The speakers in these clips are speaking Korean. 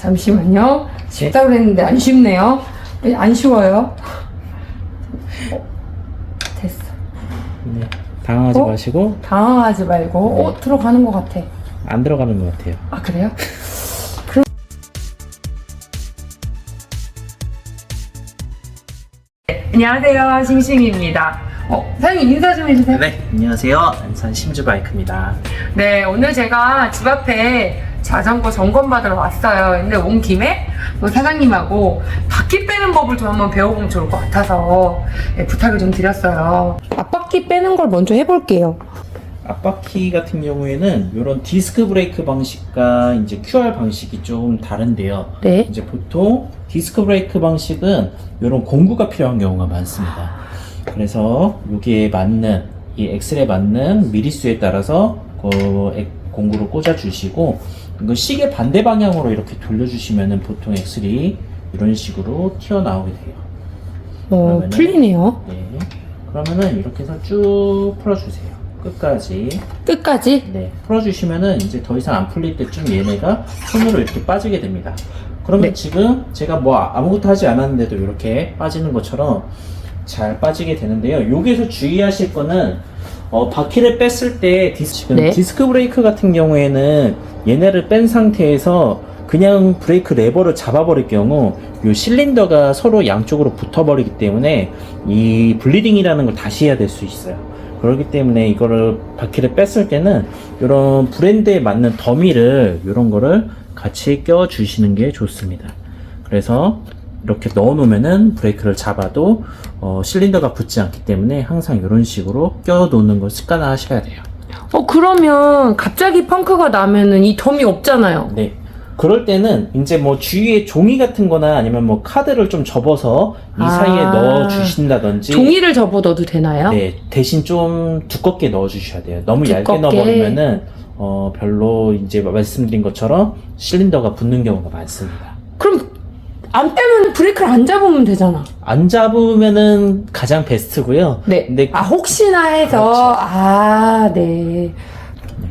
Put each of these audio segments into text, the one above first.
잠시만요. 쉽다고 했는데 안 쉽네요. 안 쉬워요. 됐어. 네, 당황하지 마시고. 당황하지 말고. 들어가는 것 같아. 안 들어가는 것 같아요. 아, 그래요? 안녕하세요, 싱싱입니다. 사장님 인사 좀 해주세요. 네, 안녕하세요. 안산 심주바이크입니다. 네, 오늘 제가 집 앞에 자전거 점검 받으러 왔어요. 근데 온 김에 또 사장님하고 바퀴 빼는 법을 좀 한번 배워보면 좋을 것 같아서 부탁을 좀 드렸어요. 앞바퀴 빼는 걸 먼저 해볼게요. 앞바퀴 같은 경우에는 이런 디스크 브레이크 방식과 이제 QR 방식이 좀 다른데요. 네. 이제 보통 디스크 브레이크 방식은 이런 공구가 필요한 경우가 많습니다. 그래서 여기에 맞는 이 엑셀에 맞는 미리수에 따라서 그 공구를 꽂아 주시고, 이거 시계 반대 방향으로 이렇게 돌려주시면은 보통 엑셀이 이런 식으로 튀어나오게 돼요. 풀리네요. 네. 그러면은 이렇게 해서 쭉 풀어주세요. 끝까지. 네. 풀어주시면은 이제 더 이상 안 풀릴 때쯤 얘네가 손으로 이렇게 빠지게 됩니다. 그러면 네. 지금 제가 뭐 아무것도 하지 않았는데도 이렇게 빠지는 것처럼 잘 빠지게 되는데요. 여기서 주의하실 거는 바퀴를 뺐을 때 지금 네. 디스크 브레이크 같은 경우에는 얘네를 뺀 상태에서 그냥 브레이크 레버를 잡아버릴 경우 이 실린더가 서로 양쪽으로 붙어버리기 때문에 이 블리딩이라는 걸 다시 해야 될 수 있어요. 그렇기 때문에 이거를 바퀴를 뺐을 때는 이런 브랜드에 맞는 더미를 이런 거를 같이 껴 주시는 게 좋습니다. 그래서 이렇게 넣어 놓으면은 브레이크를 잡아도 실린더가 붙지 않기 때문에 항상 이런 식으로 껴 놓는 걸 습관화하셔야 돼요. 그러면 갑자기 펑크가 나면은 이 덤이 없잖아요. 네. 그럴 때는 이제 뭐 주위에 종이 같은 거나 아니면 뭐 카드를 좀 접어서 이 사이에 넣어 주신다든지. 종이를 접어 넣어도 되나요? 네. 대신 좀 두껍게 넣어 주셔야 돼요. 너무 얇게 두껍게. 넣어버리면은 별로 이제 말씀드린 것처럼 실린더가 붙는 경우가 많습니다. 그럼 안 빼면 브레이크를 안 잡으면 되잖아. 안 잡으면은 가장 베스트고요. 네. 근데 혹시나 해서. 그렇죠. 네.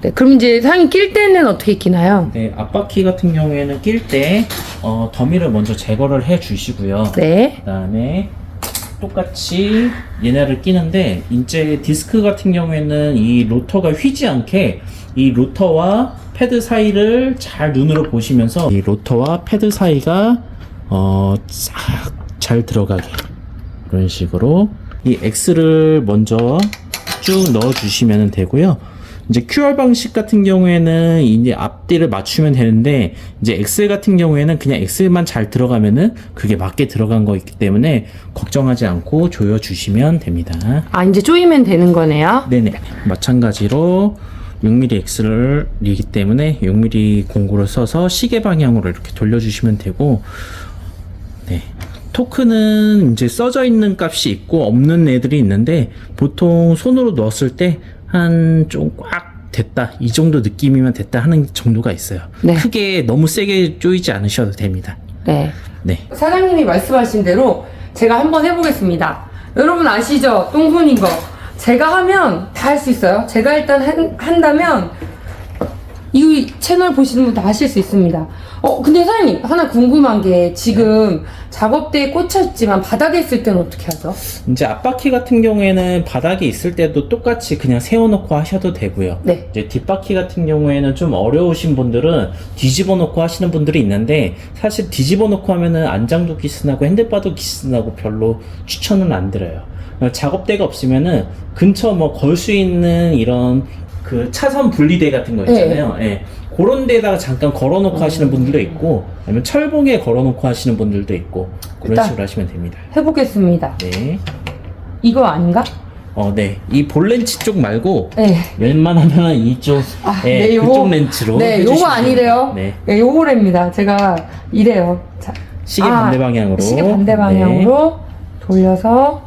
네. 그럼 이제 사장님 낄 때는 어떻게 끼나요? 네, 앞바퀴 같은 경우에는 낄 때 더미를 먼저 제거를 해 주시고요. 네. 그다음에 똑같이 얘네를 끼는데, 이제 디스크 같은 경우에는 이 로터가 휘지 않게 이 로터와 패드 사이를 잘 눈으로 보시면서 이 로터와 패드 사이가 싹 잘 들어가게 이런 식으로 이 X를 먼저 쭉 넣어 주시면 되고요. 이제 QR 방식 같은 경우에는 이제 앞뒤를 맞추면 되는데, 이제 엑셀 같은 경우에는 그냥 엑셀만 잘 들어가면은 그게 맞게 들어간 거 있기 때문에 걱정하지 않고 조여 주시면 됩니다. 이제 조이면 되는 거네요? 네네. 마찬가지로 6mm 엑셀이기 때문에 6mm 공구를 써서 시계 방향으로 이렇게 돌려주시면 되고, 네. 토크는 이제 써져 있는 값이 있고 없는 애들이 있는데, 보통 손으로 넣었을 때 한 좀 꽉 됐다, 이 정도 느낌이면 됐다 하는 정도가 있어요. 네. 크게 너무 세게 조이지 않으셔도 됩니다. 네. 네. 사장님이 말씀하신 대로 제가 한번 해보겠습니다. 여러분 아시죠? 똥손인 거. 제가 하면 다 할 수 있어요. 제가 일단 한다면 이 채널 보시는 분 다 하실 수 있습니다. 근데 사장님 하나 궁금한 게, 지금 작업대에 꽂혀있지만 바닥에 있을 때는 어떻게 하죠? 이제 앞바퀴 같은 경우에는 바닥에 있을 때도 똑같이 그냥 세워놓고 하셔도 되고요. 네. 이제 뒷바퀴 같은 경우에는 좀 어려우신 분들은 뒤집어 놓고 하시는 분들이 있는데, 사실 뒤집어 놓고 하면은 안장도 기스나고 핸들바도 기스나고 별로 추천은 안 드려요. 작업대가 없으면은 근처 뭐 걸 수 있는 이런 그 차선 분리대 같은 거 있잖아요. 예. 그런 데다가 잠깐 걸어놓고 하시는 분들도 있고, 아니면 철봉에 걸어놓고 하시는 분들도 있고, 그런 일단 식으로 하시면 됩니다. 해보겠습니다. 네. 이거 아닌가? 네. 이 볼 렌치 쪽 말고, 네. 웬만하면 이쪽, 네, 요거. 그쪽 렌치로. 네, 해주시면 요거 아니래요. 됩니다. 네, 요거랍니다. 제가 이래요. 자, 시계 반대 방향으로. 시계 반대 방향으로 돌려서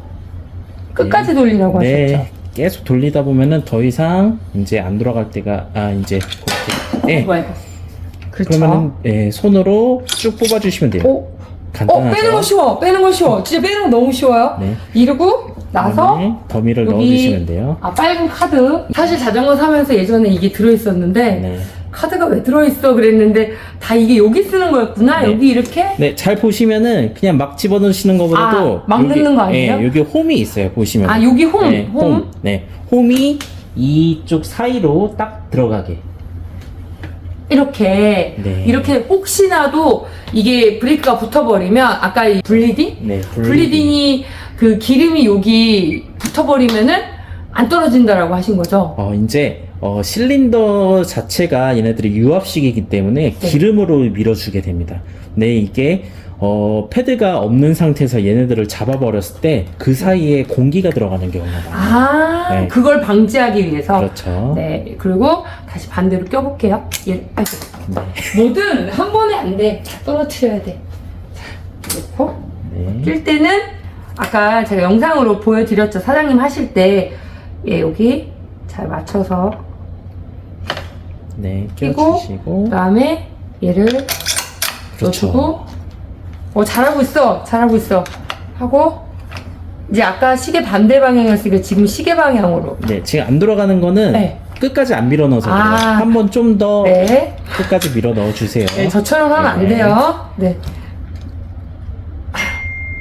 끝까지 돌리라고 하셨죠? 네. 계속 돌리다 보면은 더 이상 이제 안 돌아갈 때가, 이제, 그렇게. 그렇죠. 그러면은, 손으로 쭉 뽑아주시면 돼요. 간단하죠? 빼는 거 쉬워. 빼는 거 쉬워. 진짜 빼는 거 너무 쉬워요. 네. 이러고 나서 그다음에 더미를 여기 넣어주시면 돼요. 빨간 카드. 사실 자전거 사면서 예전에 이게 들어있었는데 네. 카드가 왜 들어있어 그랬는데 다 이게 여기 쓰는 거였구나. 네. 여기 이렇게. 네, 잘 보시면은 그냥 막 집어넣으시는 것보다도 막 넣는 거 아니에요? 네, 여기 홈이 있어요. 보시면. 아, 여기 홈. 네, 홈. 네, 홈이 이쪽 사이로 딱 들어가게. 이렇게. 네. 이렇게 혹시나도 이게 브레이크가 붙어버리면 아까 이 블리딩? 네, 블리딩이 그 기름이 여기 붙어버리면은 안 떨어진다라고 하신 거죠? 이제 실린더 자체가 얘네들이 유압식이기 때문에 네. 기름으로 밀어주게 됩니다. 네, 이게 패드가 없는 상태에서 얘네들을 잡아버렸을 때 그 사이에 공기가 들어가는 경우가 많아요. 아, 네. 그걸 방지하기 위해서. 그렇죠. 네, 그리고 다시 반대로 껴볼게요. 아이고. 네. 뭐든 한 번에 안 돼. 다 떨어뜨려야 돼. 자, 놓고. 네. 낄 때는 아까 제가 영상으로 보여드렸죠. 사장님 하실 때, 예, 여기 잘 맞춰서 네, 끼고, 껴주시고. 그 다음에 얘를 그렇죠. 넣어주고, 잘하고 있어. 잘하고 있어. 하고, 이제 아까 시계 반대 방향이었으니까 지금 시계 방향으로. 네, 지금 안 들어가는 거는 네. 끝까지 안 밀어 넣어서 아. 그래요. 한번 좀 더 네. 끝까지 밀어 넣어 주세요. 네, 저처럼 하면 안 네. 돼요. 네.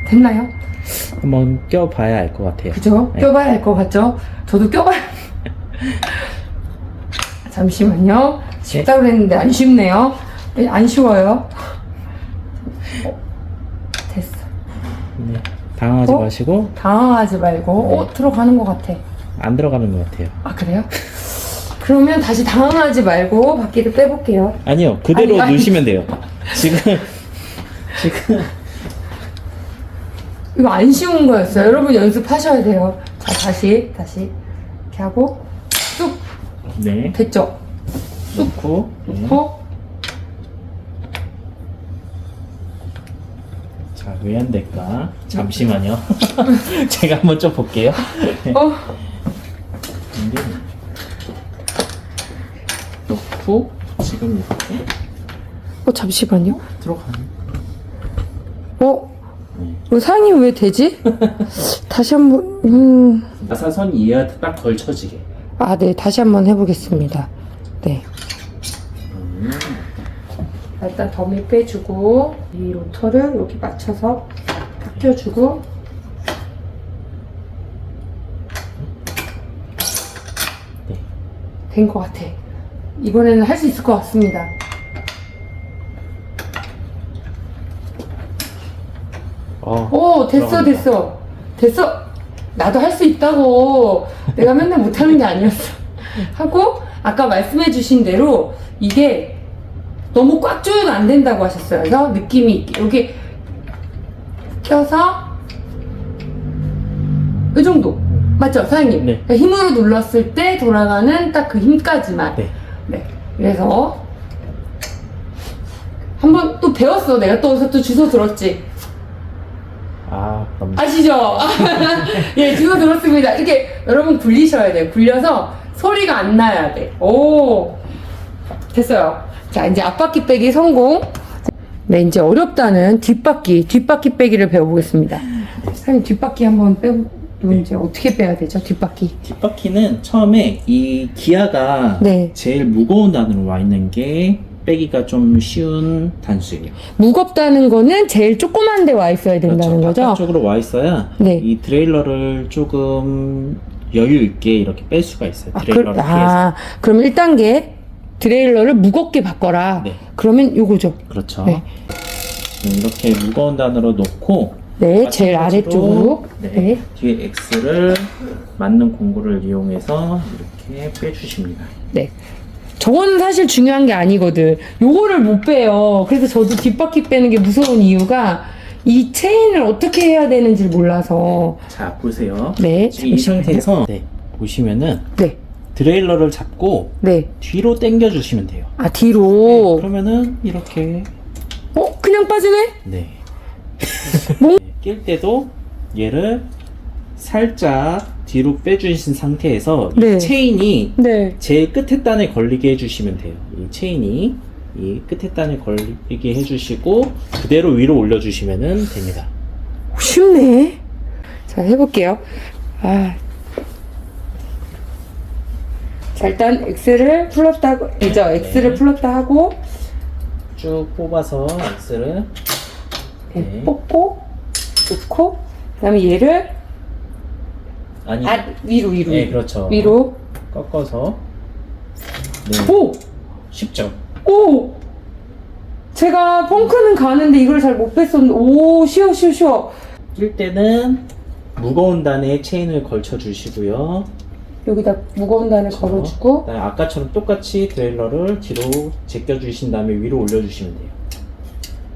됐나요? 한번 껴봐야 알 것 같아요. 그죠? 네. 껴봐야 할 것 같죠? 저도 껴봐야. 잠시만요. 쉽다고 그랬는데 안 쉽네요. 네, 안 쉬워요. 됐어. 네, 당황하지 어? 마시고. 당황하지 말고, 들어가는 것 같아. 안 들어가는 것 같아요. 아, 그래요? 그러면 다시 당황하지 말고 바퀴를 빼볼게요. 아니요, 그대로 아니. 넣으시면 돼요. 지금 이거 안 쉬운 거였어요. 여러분 연습하셔야 돼요. 자, 다시 이렇게 하고 쑥 네, 됐죠? 넣고 네. 고 자, 왜 안 될까? 잠시만요. 제가 한번 좀 볼게요. 어, 이게 넣고 지금 이렇게 잠시만요. 들어가는. 사장님 왜 되지? 다시 한번, 나사선 이해한테 딱 걸쳐지게. 네, 다시 한번 해보겠습니다. 네. 일단 덤을 빼주고, 이 로터를 여기 맞춰서 딱 껴주고, 네. 된 것 같아. 이번에는 할 수 있을 것 같습니다. 됐어, 들어간다. 됐어. 나도 할 수 있다고. 내가 맨날 못하는 게 아니었어. 하고, 아까 말씀해주신 대로, 이게 너무 꽉 조여도 안 된다고 하셨어요. 그래서 느낌이 있게. 여기 껴서, 이 정도. 맞죠, 사장님? 네. 그러니까 힘으로 눌렀을 때 돌아가는 딱 그 힘까지만. 네. 네. 그래서, 한번 또 배웠어. 내가 또 어디서 또 주워 들었지. 너무 아시죠? 예, 주워 들었습니다. 이렇게 여러분 굴리셔야 돼요. 굴려서 소리가 안 나야 돼. 오, 됐어요. 자, 이제 앞바퀴 빼기 성공. 네, 이제 어렵다는 뒷바퀴 빼기를 배워보겠습니다. 사장님, 뒷바퀴 한번 빼고, 이제 어떻게 빼야 되죠? 뒷바퀴. 뒷바퀴는 처음에 이 기아가 네. 제일 무거운 단으로 와 있는 게 빼기가 좀 쉬운 단수예요. 무겁다는 거는 제일 조그만 데 와 있어야 된다는 거죠? 바깥쪽으로 와 있어야 네. 이 트레일러를 조금 여유 있게 이렇게 뺄 수가 있어요. 트레일러를 피해서. 그럼 1단계 트레일러를 무겁게 바꿔라. 네. 그러면 요거죠. 그렇죠. 네. 이렇게 무거운 단으로 놓고 네, 제일 아래쪽으로. 네, 네. 뒤에 X를 맞는 공구를 이용해서 이렇게 빼주십니다. 네. 저거는 사실 중요한 게 아니거든. 요거를 못 빼요. 그래서 저도 뒷바퀴 빼는 게 무서운 이유가 이 체인을 어떻게 해야 되는지 몰라서. 자, 보세요. 네, 지금 이 잠시만요. 상태에서 보시면은 네. 드레일러를 잡고 네. 뒤로 당겨 주시면 돼요. 뒤로. 그러면은 이렇게 그냥 빠지네? 네. 뭐? 네, 낄 때도 얘를 살짝 뒤로 빼주신 상태에서 네. 이 체인이 네. 제일 끝에 단에 걸리게 해주시면 돼요. 이 체인이 이 끝에 단에 걸리게 해주시고 그대로 위로 올려주시면 됩니다. 자, 일단 X를 풀렀다 하고, X를 풀렀다 하고, 쭉 뽑아서 X를 네. 뽑고, 놓고, 그 다음에 얘를, 아니 위로. 네, 그렇죠. 위로. 꺾어서 네. 오! 쉽죠? 오! 제가 펑크는 가는데 이걸 잘 못 뺐었는데, 오, 쉬워. 낄 때는 무거운 단에 체인을 걸쳐 주시고요. 여기다 무거운 단을 걸어주고, 그다음에 아까처럼 똑같이 드레일러를 뒤로 제껴 주신 다음에 위로 올려 주시면 돼요.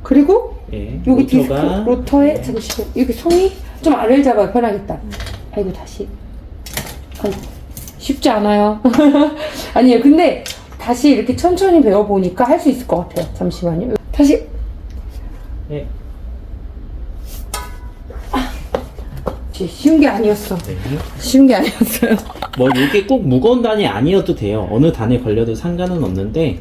그리고 예, 여기 디스크 로터가- 로터에 네. 잠시만 여기 송이 좀 아래를 잡아야 편하겠다. 아이고 다시. 아이고, 쉽지 않아요. 아니에요. 근데 다시 이렇게 천천히 배워보니까 할 수 있을 것 같아요. 잠시만요. 다시. 네. 쉬운 게 아니었어. 네. 쉬운 게 아니었어요. 뭐 이게 꼭 무거운 단이 아니어도 돼요. 어느 단에 걸려도 상관은 없는데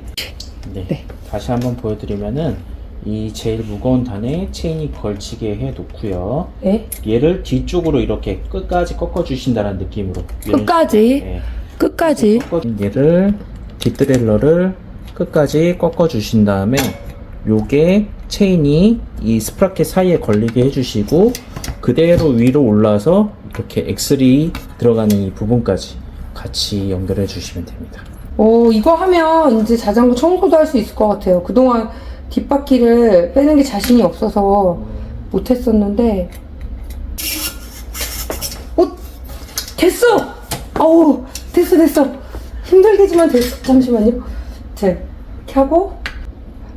네. 네. 다시 한번 보여드리면은 이 제일 무거운 단에 체인이 걸치게 해 놓고요. 네. 얘를 뒤쪽으로 이렇게 끝까지 꺾어 주신다는 느낌으로 끝까지. 네. 끝까지. 얘를 뒷드레일러를 끝까지 꺾어 주신 다음에 요게 체인이 이 스프라켓 사이에 걸리게 해주시고 그대로 위로 올라서 이렇게 엑셀이 들어가는 이 부분까지 같이 연결해 주시면 됩니다. 오, 이거 하면 이제 자전거 청소도 할 수 있을 것 같아요. 그동안 뒷바퀴를 빼는 게 자신이 없어서 못했었는데. 됐어! 어우, 됐어. 힘들겠지만 됐어. 잠시만요. 자, 이렇게 하고,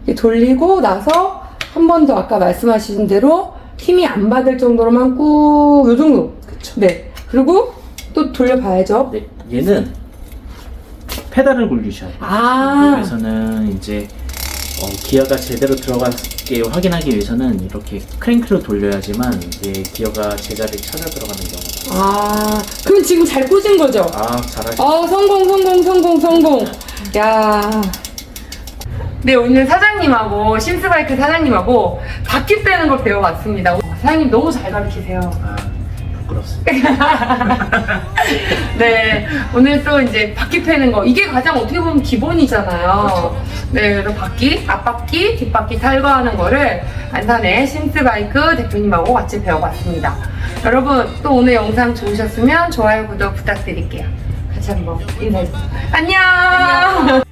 이렇게 돌리고 나서 한 번 더 아까 말씀하신 대로 힘이 안 받을 정도로만 꾹, 요 정도. 그쵸. 네. 그리고 또 돌려봐야죠. 네, 얘는 페달을 굴리셔야 돼요. 아. 여기서는 이제 기어가 제대로 들어갔게 확인하기 위해서는 이렇게 크랭크를 돌려야지만 이제 기어가 제자리에 찾아 들어가는 경우가. 아, 그럼 지금 잘 꽂은 거죠? 잘하셨어요. 성공. 야. 네, 오늘 사장님하고, 심스바이크 사장님하고 바퀴 빼는 걸 배워봤습니다. 사장님 너무 잘 가르치세요. 부끄럽습니다. 네, 오늘 또 이제 바퀴 패는 거, 이게 가장 어떻게 보면 기본이잖아요. 네, 그래서 바퀴, 앞바퀴, 뒷바퀴 탈거하는 거를 안산의 심스바이크 대표님하고 같이 배워봤습니다. 여러분, 또 오늘 영상 좋으셨으면 좋아요, 구독 부탁드릴게요. 같이 한번 인사해주세요. 안녕!